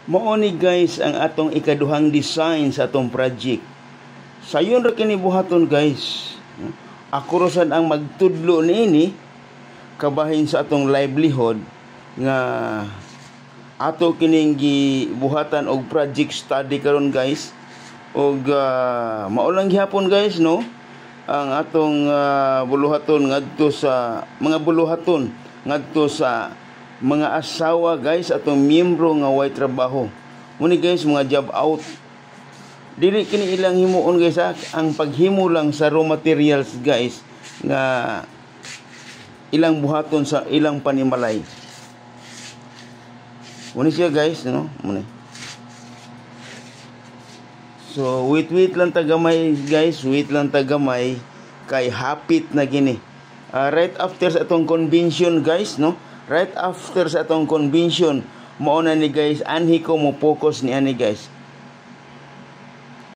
Mao ni guys ang atong ikaduhang design sa atong project. Sayon ra kini buhaton guys. Ako ra sad ang magtudlo niini kabahin sa atong livelihood nga ato kining gibuhatan og project study karon guys. Og mao lang gihapon guys no ang atong buluhaton ngadto sa mga buluhaton ngadto sa mga asawa guys atong miyembro nga way trabaho. Muni guys mga job out. Dili kini ilang himuon guys ang paghimo lang sa raw materials guys nga ilang buhaton sa ilang panimalay. Muni siya guys no muni. So wait lang tagamay guys, wait lang tagamay kay hapit na gini. Right after sa atong convention guys no. Right after sa atong convention, mao na ni guys, anhi ko mo focus ni ani guys.